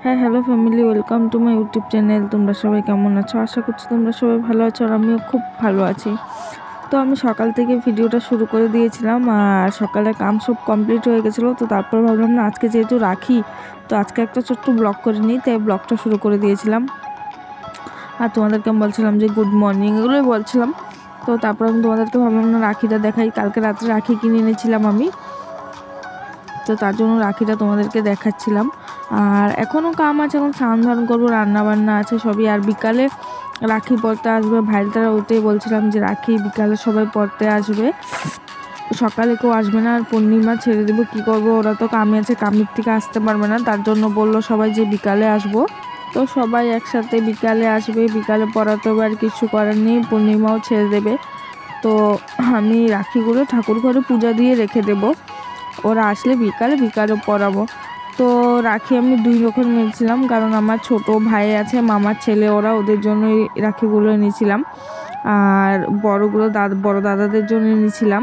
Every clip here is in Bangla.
হ্যাঁ, hello family, welcome to my YouTube channel. তোমরা সবাই কেমন আছো? আশা করছি তোমরা সবাই ভালো আছো, আর আমিও খুব ভালো আছি। তো আমি সকাল থেকে ভিডিওটা শুরু করে দিয়েছিলাম, আর সকালে কাম সব কমপ্লিট হয়ে গেছিলো। তো তারপর ভাবলাম না, আজকে যেহেতু রাখি, তো আজকে একটা ছোট্ট ব্লগ করে নিই, তাই ব্লগটা শুরু করে দিয়েছিলাম। আর তোমাদেরকে আমি বলছিলাম যে গুড মর্নিং, এগুলোই বলছিলাম। তো তারপর আমি তোমাদেরকে ভাবলাম না, রাখিটা দেখাই। কালকে রাত্রে রাখি কিনে এনেছিলাম আমি, তো তার জন্য রাখিটা তোমাদেরকে দেখাচ্ছিলাম। আর এখনও কাম আছে, এখন স্নান ধান করবো, রান্নাবান্না আছে সবই। আর বিকালে রাখি পড়তে আসবে ভাইটারা, ওটাই বলছিলাম যে রাখি বিকালে সবাই পড়তে আসবে, সকালে কেউ আসবে না। আর পূর্ণিমা ছেড়ে দেবো, কী করবো, ওরা তো কামে আছে, কামের থেকে আসতে পারবে না, তার জন্য বললো সবাই যে বিকালে আসবো। তো সবাই একসাথে বিকালে আসবে, বিকালে পড়াতে হবে, আর কিছু করার নেই, পূর্ণিমাও ছেড়ে দেবে। তো আমি রাখিগুলো ঠাকুর ঘরে পূজা দিয়ে রেখে দেবো, ওরা আসলে বিকালে পরাবো। তো রাখি আমি 2 রকম নিয়েছিলাম, কারণ আমার ছোট ভাই আছে, মামার ছেলে, ওরা ওদের জন্যই রাখিগুলো নিয়েছিলাম। আর বড় দাদাদের জন্য নিয়েছিলাম।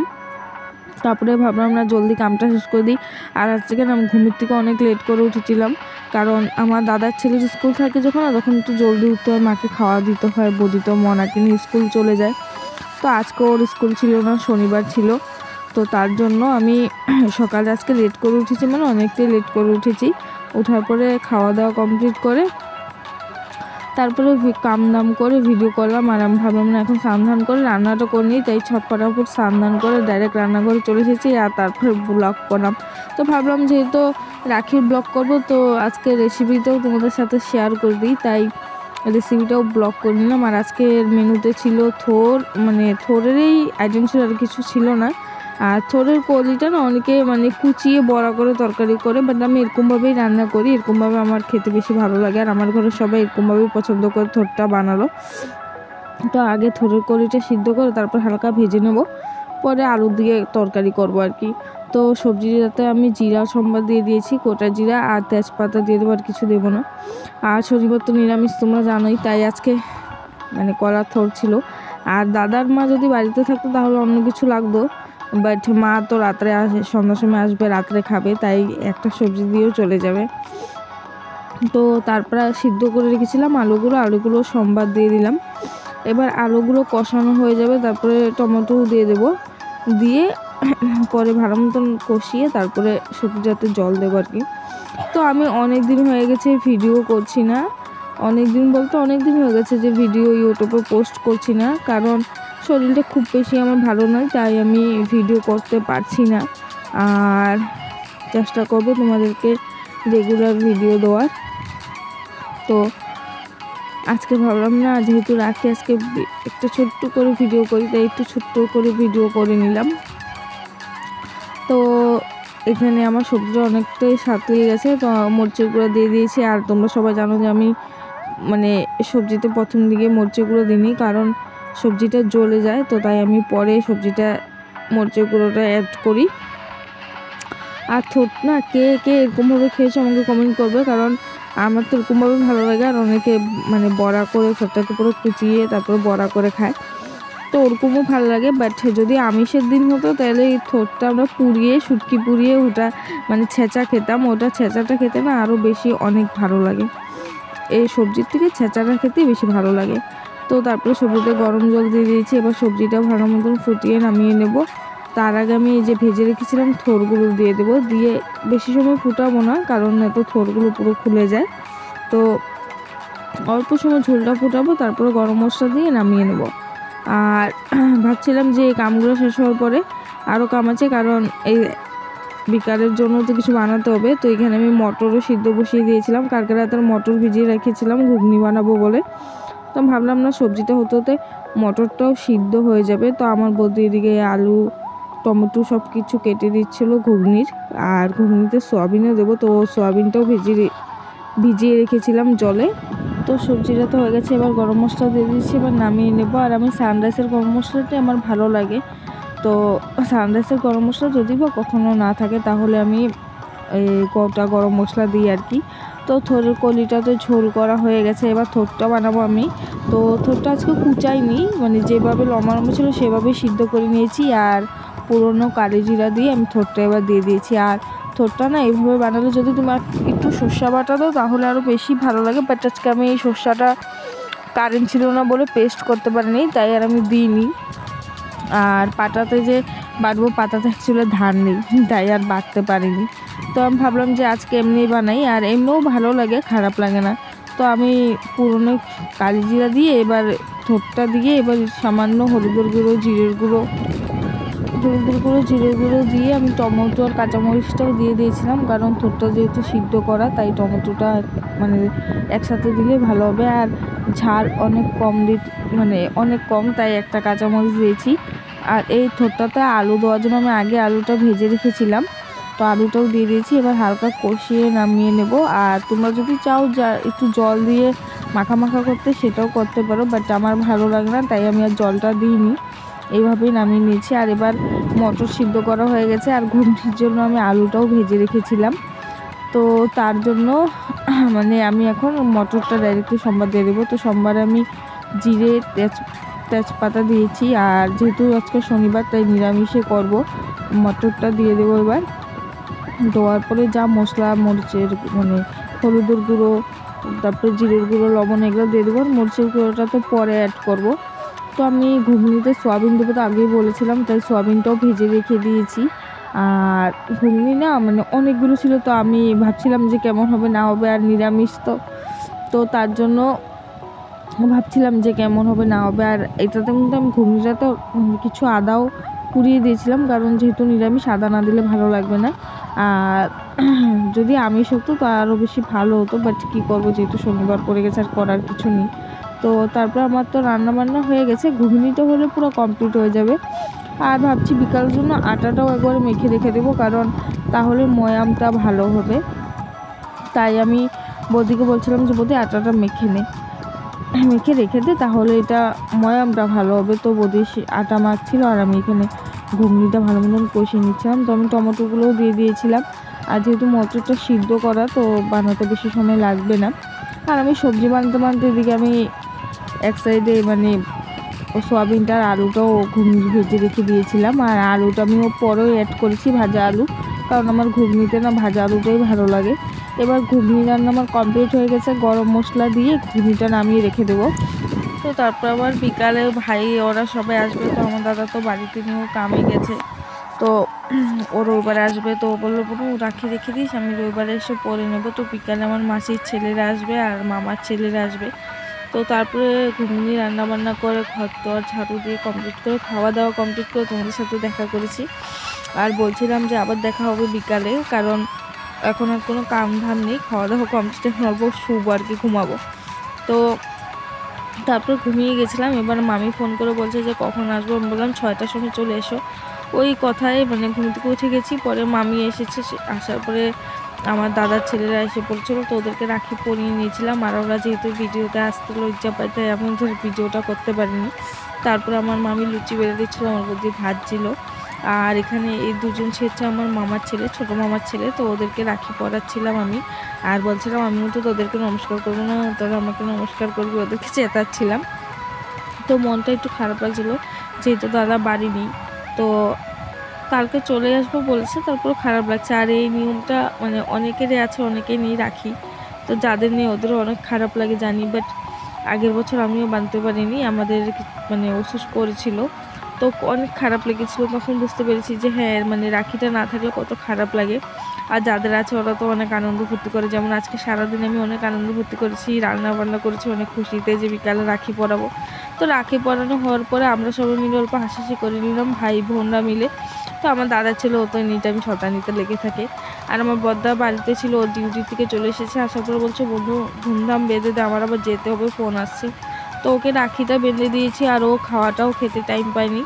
তারপরে ভাবলাম না, জলদি কামটা শেষ করে দিই। আর আজকে না, আমি ঘুমের থেকে অনেক লেট করে উঠেছিলাম, কারণ আমার দাদার ছেলের স্কুল থাকে যখন, তখন একটু জলদি উঠতে হয়, মাকে খাওয়া দিতে হয়, বদিত মনাকে নিয়ে স্কুল চলে যায়। তো আজকে ওর স্কুল ছিল না, শনিবার ছিল। তো তার জন্য আমি সকালে আজকে লেট করে উঠেছি, মানে অনেকটাই লেট করে উঠেছি। ওঠার পরে খাওয়া দাওয়া কমপ্লিট করে তারপরে কাম দাম করে ভিডিও করলাম। আর আমি ভাবলাম না, এখন স্নান করে রান্নাটা করে নিই, তাই ফটাফট স্নান করে ডাইরেক্ট রান্নাঘরে চলে এসেছি, আর তারপর ব্লগ করলাম। তো ভাবলাম যেহেতু রাখির ব্লগ করবো, তো আজকে রেসিপিটাও তোমাদের সাথে শেয়ার করে দিই, তাই রেসিপিটাও ব্লগ করে নিলাম। আর আজকের মেনুতে ছিল থোর, মানে থোরেরই আইটেম ছিল, আর কিছু ছিল না। আর থোরের কলিটা না, অনেকে মানে কুচিয়ে বড়া করে তরকারি করে, বাট আমি এরকমভাবেই রান্না করি, এরকমভাবে আমার খেতে বেশি ভালো লাগে। আর আমার ঘরে সবাই এরকমভাবেই পছন্দ করে থোরটা বানালো। তো আগে থোরের কলিটা সিদ্ধ করে তারপর হালকা ভেজে নেব, পরে আলু দিয়ে তরকারি করব আর কি। তো সবজিটাতে আমি জিরা সম্বাদ দিয়ে দিয়েছি, গোটা জিরা আর তেজপাতা দিয়ে দেবো, আর কিছু দেবো না। আর শনিবার তো নিরামিষ, তোমরা জানোই, তাই আজকে মানে কলা থোর ছিল। আর দাদার মা যদি বাড়িতে থাকতো তাহলে অন্য কিছু লাগতো, বাট মা তো রাত্রে আসে, সন্ধ্যার সময় আসবে, রাত্রে খাবে, তাই একটা সবজি দিয়েও চলে যাবে। তো তারপরে সিদ্ধ করে রেখেছিলাম আলুগুলো সম্বাদ দিয়ে দিলাম। এবার আলুগুলো কষানো হয়ে যাবে, তারপরে টমেটো দিয়ে দেব, দিয়ে পরে ভালো মতন কষিয়ে তারপরে সবজিটাতে জল দেবো আর কি। তো আমি অনেক দিন হয়ে গেছে ভিডিও করছি না, অনেক দিন হয়ে গেছে যে ভিডিও ইউটিউবে পোস্ট করছি না, কারণ শরীরটা খুব বেশি আমার ভালো নয়, তাই আমি ভিডিও করতে পারছি না। আর চেষ্টা করব তোমাদেরকে রেগুলার ভিডিও দেওয়ার। তো আজকে ভাবলাম না, যেহেতু রাখি, আজকে একটা ছোট্ট করে ভিডিও করি, তাই একটু ছোট্ট করে ভিডিও করে নিলাম। তো এখানে আমার সবজিটা অনেকটাই সাঁতলিয়ে গেছে, তো মরিচের গুঁড়ো দিয়ে দিয়েছি। আর তোমরা সবাই জানো যে আমি মানে সবজিতে প্রথম দিকে মরিচের গুঁড়ো দিইনি, কারণ সবজিটা জ্বলে যায়, তো তাই আমি পরে সবজিটা মরিচের গুঁড়োটা অ্যাড করি। আর থোট না, কে কে এরকমভাবে খেয়েছো আমাকে কমেন্ট করবে, কারণ আমার তো এরকমভাবে ভালো লাগে। আর অনেকে মানে বড়া করে ঠোঁটটাকে পুরো কুচিয়ে তারপরে বড়া করে খায়, তো ওরকমও ভালো লাগে। বাট যদি আমিষের দিন হতো, তাহলে এই থোটটা আমরা পুড়িয়ে, শুটকি পুড়িয়ে ওটা মানে ছেঁচা খেতাম, ওটা ছেঁচাটা খেতে না আরও বেশি অনেক ভালো লাগে, এই সবজির থেকে ছেঁচাটা খেতে বেশি ভালো লাগে। তো তারপরে সবজিতে গরম জল দিয়ে দিয়েছি, এবার সবজিটা ভালো মতন ফুটিয়ে নামিয়ে নেব। তার আগে আমি এই যে ভেজে রেখেছিলাম থোরগুলো দিয়ে দেবো, দিয়ে বেশি সময় ফুটাবো না, কারণ এত থোরগুলো পুরো খুলে যায়। তো অল্প সময় ঝোলটা ফুটাবো, তারপরে গরম মশলা দিয়ে নামিয়ে নেব। আর ভাবছিলাম যে এই কামগুলো শেষ হওয়ার পরে আরও কাম আছে, কারণ এই বিকালের জন্য তো কিছু বানাতে হবে। তো এখানে আমি মটরও সিদ্ধ বসিয়ে দিয়েছিলাম, কালকে রাতের মটর ভিজিয়ে রেখেছিলাম ঘুগনি বানাবো বলে। তো ভাবলাম না, সবজিটা হতে হতে মটরটাও সিদ্ধ হয়ে যাবে। তো আমার বৌদি এদিকে আলু টমেটো সব কিছু কেটে দিচ্ছিলো ঘুগনির, আর ঘুগনিতে সয়াবিনও দেবো, তো সয়াবিনটাও ভিজিয়ে রেখেছিলাম জলে। তো সবজিটা তো হয়ে গেছে, এবার গরম মশলা দিয়ে দিচ্ছি, এবার নামিয়ে নেবো। আর আমি সানরাইসের গরম মশলাটাই আমার ভালো লাগে। তো সানরাইসের গরম মশলা যদি বা কখনও না থাকে, তাহলে আমি এই গোটা গরম মশলা দিই আর কি। তো থোরের কলিটা তো ঝোল করা হয়ে গেছে, এবার থোরটা বানাবো আমি। তো থোরটা আজকে কুচাইনি, মানে যেভাবে লম্বা লম্বা ছিল সেভাবেই সিদ্ধ করে নিয়েছি, আর পুরনো কালি জিরা দিয়ে আমি থোরটা এবার দিয়ে দিয়েছি। আর থোরটা না এইভাবে বানালে যদি তুমি একটু সর্ষা বাটা দাও তাহলে আরও বেশি ভালো লাগে। বাট আজকে আমি এই সর্ষাটা কারেন্ট ছিল না বলে পেস্ট করতে পারিনি, তাই আর আমি দিইনি। আর পাটাতে যে বাটবো, পাতাতে অ্যাকচুয়ালি ধান নেই, তাই আর বাটতে পারিনি। তো আমি ভাবলাম যে আজকে এমনিই বানাই, আর এমনিও ভালো লাগে, খারাপ লাগে না। তো আমি পুরনো কালি জিরা দিয়ে এবার থোরটা দিয়ে এবার সামান্য হলুদের গুঁড়ো, জিরের গুঁড়ো জিরের গুঁড়ো দিয়ে আমি টমেটো আর কাঁচামরিচটাও দিয়ে দিয়েছিলাম, কারণ থোরটা যেহেতু সিদ্ধ করা তাই টমেটোটা মানে একসাথে দিলে ভালো হবে। আর ঝাল অনেক কম অনেক কম, তাই একটা কাঁচামরিচ দিয়েছি। আর এই থোরটাতে আলু দেওয়ার জন্য আমি আগে আলুটা ভেজে রেখেছিলাম, তো আলুটাও দিয়ে দিয়েছি। এবার হালকা কষিয়ে নামিয়ে নেব। আর তোমরা যদি চাও যা একটু জল দিয়ে মাখা মাখা করতে, সেটাও করতে পারো, বাট আমার ভালো লাগে না, তাই আমি আর জলটা দিইনি, এইভাবেই নামিয়ে নিয়েছি। আর এবার মটর সিদ্ধ করা হয়ে গেছে, আর ঘুগনির জন্য আমি আলুটাও ভেজে রেখেছিলাম। তো তার জন্য আমি এখন মটরটা ডাইরেক্টলি সোমবার দিয়ে দেবো। তো সোমবারে আমি জিরে তেজপাতা দিয়েছি, আর যেহেতু আজকে শনিবার তাই নিরামিষে করব। মটরটা দিয়ে দেবো এবার। দেওয়ার পরে যা মশলা, মরিচের হলুদের গুঁড়ো, তারপরে জিরের গুঁড়ো, লবণ এগুলো দিয়ে দেবো। আর মরিচের গুঁড়োটা তো পরে অ্যাড করব। তো আমি ঘুগনিতে সোয়াবিন দেবো তো আগেই বলেছিলাম, তাই সোয়াবিনটাও ভেজে রেখে দিয়েছি। আর ঘুগনি না অনেকগুলো ছিল, তো আমি ভাবছিলাম যে কেমন হবে না হবে, আর নিরামিষ তো তার জন্য ভাবছিলাম যে কেমন হবে না হবে। আর এটাতে কিন্তু আমি ঘুগনিটাতে কিছু আদাও পুড়িয়ে দিয়েছিলাম, কারণ যেহেতু নিরামিষ আদা না দিলে ভালো লাগবে না। আর যদি আমিষ হতো তো আরও বেশি ভালো হতো, বাট কী করবো, যেহেতু শনিবার পড়ে গেছে আর করার কিছু নেই। তো তারপর আমার তো রান্নাবান্না হয়ে গেছে, ঘুগনিটা হলে পুরো কমপ্লিট হয়ে যাবে। আর ভাবছি বিকালের জন্য আটাটাও একবার মেখে রেখে দেবো, কারণ তাহলে ময়ামটা ভালো হবে। তাই আমি বৌদিকে বলছিলাম যে বৌদি আটাটা মেখে রেখে দে, তাহলে এটা ময়ামটা ভালো হবে। তো বৌদি আটা মাখছিল, আর আমি এখানে ঘুগনিটা ভালো মতন কষিয়ে নিচ্ছিলাম। তো আমি টমেটোগুলোও দিয়ে দিয়েছিলাম, আর যেহেতু মটরটা সিদ্ধ করা তো বানাতে বেশি সময় লাগবে না। আর আমি সবজি বানাতে এদিকে আমি এক সাইডে সোয়াবিনটা আর আলুটাও ঘুগনি ভেজে রেখে দিয়েছিলাম। আর আলুটা আমিও পরেও অ্যাড করেছি, ভাজা আলু, কারণ আমার ঘুগনিতে না ভাজা আলুটাই ভালো লাগে। এবার ঘুগনি রান্না আমার কমপ্লিট হয়ে গেছে, গরম মশলা দিয়ে ঘুগনিটা নামিয়ে রেখে দেবো। তো তারপর আবার বিকালে ভাই ওরা সবাই আসবে, তো আমার দাদা তো বাড়িতে নিয়েও কামে গেছে, তো ও রবিবারে আসবে। তো ও বললো পুরো রাখি রেখে দিস, আমি রবিবারে এসে পরে নেবো। তো বিকালে আমার মাসির ছেলেরা আসবে আর মামার ছেলেরা আসবে। তো তারপরে ঘুগনি রান্নাবান্না করে ঘর দর ঝাড়ু দিয়ে কমপ্লিট করে খাওয়া দাওয়া কমপ্লিট করে তোমাদের সাথে দেখা করেছি। আর বলছিলাম যে আবার দেখা হবে বিকালে, কারণ এখন আর কোনো কাম ধাম নেই, খাওয়া দাওয়া কমপ্লিট, এখন অল্প শুবো আর কি, ঘুমাবো। তো তারপর ঘুমিয়ে গেছিলাম। এবার মামি ফোন করে বলছে যে কখন আসবো, আমি বললাম 6টার সময় চলে এসো। ওই কথায় ঘুম থেকে উঠে গেছি। পরে মামি এসেছে, আসার পরে আমার দাদার ছেলেরা এসে পড়ছিলো, তো ওদেরকে রাখি পরিয়ে নিয়েছিলাম। আর ওরা যেহেতু ভিডিওতে আসতে লজ্জা পায়, তাই আমি ওদের ভিডিওটা করতে পারিনি। তারপরে আমার মামি লুচি বেড়ে দিচ্ছিলো, আমার বৌদি ভাজছিল। আর এখানে এই দুজন হচ্ছে আমার মামার ছেলে, ছোটো মামার ছেলে, তো ওদেরকে রাখি পরাচ্ছিলাম আমি। আর বলছিলাম আমিও তো তোদেরকে নমস্কার করবো না, তোরা আমাকে নমস্কার করবি, ওদেরকে চেতাচ্ছিলাম। তো মনটা একটু খারাপ লাগছিলো, যেহেতু দাদা বাড়ি নেই, তো কালকে চলে আসবো বলেছে, তারপর খারাপ লাগছে। আর এই নিয়মটা অনেকেরই আছে, অনেকেই নেই রাখি, তো যাদের নেই ওদেরও অনেক খারাপ লাগে জানি। বাট আগের বছর আমিও বানতে পারিনি, আমাদের অসুস্থ করেছিল, তো অনেক খারাপ লেগেছিলো। তখন বুঝতে পেরেছি যে হ্যাঁ রাখিটা না থাকলে কত খারাপ লাগে। আর যাদের আছে ওরা তো অনেক আনন্দ ফুর্তি করে, যেমন আজকে সারাদিন আমি অনেক আনন্দ ফুর্তি করেছি, রান্না বান্না করেছি অনেক খুশিতে যে বিকালে রাখি পরাবো। তো রাখি পরানো হওয়ার পরে আমরা সবাই মিলে অল্প হাসাহাসি করে নিলাম, ভাই বোনরা মিলে। তো আমার দাদার ছেলে ও তো এনি টাইম শতানিতে লেগে থাকে। আর আমার বড়দা বাড়িতে ছিল, ওর ডিউটি থেকে চলে এসেছে, আসার পরে বলছে বন্ধু ধুমধাম বেঁধে দে, আমার আবার যেতে হবে, ফোন আসছে। তো ওকে রাখিটা বেঁধে দিয়েছি, আর ও খাওয়াটাও খেতে টাইম পায়নি,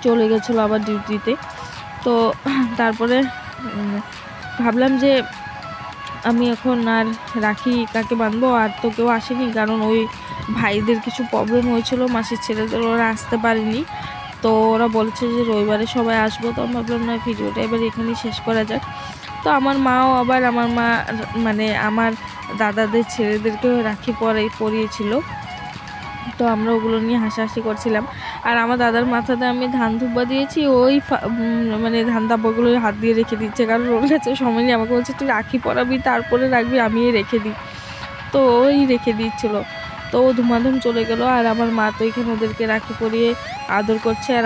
চলে গেছিলো আবার ডিউটিতে। তো তারপরে ভাবলাম যে আমি এখন আর রাখি কাকে বাঁধবো, আর তো কেউ আসেনি, কারণ ওই ভাইদের কিছু প্রবলেম হয়েছিল, মাসির ছেলেদের, ওরা আসতে পারেনি। তো ওরা বলছে যে রবিবারে সবাই আসবো। তো আমি ভাবলাম না, ভিডিওটা এবার এখানেই শেষ করা যাক। তো আমার মাও আবার আমার মা আমার দাদাদের ছেলেদেরকেও রাখি পরিয়েছিল। তো আমরা ওগুলো নিয়ে হাসাহাসি করছিলাম। আর আমার দাদার মাথাতে আমি ধান ধুব্বা দিয়েছি, ওই মানে ধান দাব্বাগুলো হাত দিয়ে রেখে দিচ্ছে, কারণ ওর কাছে সময় নেই। আমাকে বলছে তুই রাখি পরাবি তারপরে রাখবি, আমি রেখে দিই। তো ওই রেখে দিচ্ছিলো। তো ও ধুমাধুম চলে গেল। আর আমার মা তো এখানে ওদেরকে রাখি পরিয়ে আদর করছে। আর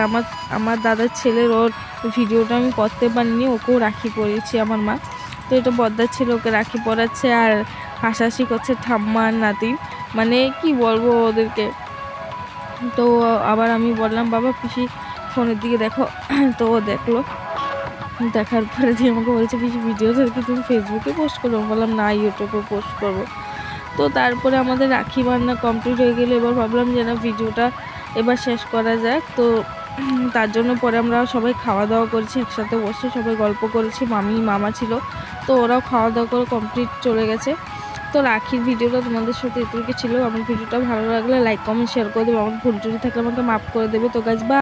আমার দাদার ছেলের ওর ভিডিওটা আমি করতে পারিনি, ওকেও রাখি পরিয়েছি আমার মা। তো এটা বদ্দার ছেলে, ওকে রাখি পরাচ্ছে আর হাসাহাসি করছে ঠাম্মা আর নাতি, মানে কি বলবো ওদেরকে। তো আবার আমি বললাম বাবা পিসি ফোনের দিকে দেখো। তো ও দেখলো, দেখার পরে দিয়ে আমাকে বলছে পিসি ভিডিওটা কি তুমি ফেসবুকে পোস্ট করবো? বললাম না, ইউটিউবে পোস্ট করবো। তো তারপরে আমাদের রাখি বান্না কমপ্লিট হয়ে গেলে এবার ভাবলাম যে না ভিডিওটা এবার শেষ করা যাক। তো তার জন্য পরে আমরা সবাই খাওয়া দাওয়া করেছি, একসাথে বসে সবাই গল্প করেছি, মামা ছিল, তো ওরাও খাওয়া দাওয়া করে কমপ্লিট চলে গেছে। তো রাখির ভিডিওটা তোমাদের সাথে এটুকু ছিল। আমার ভিডিওটা ভালো লাগলে লাইক কমেন্ট শেয়ার করে দেবে। আমার ভুল টুটি থাকলে আমাকে মাফ করে দেবে। তো গাইস, বা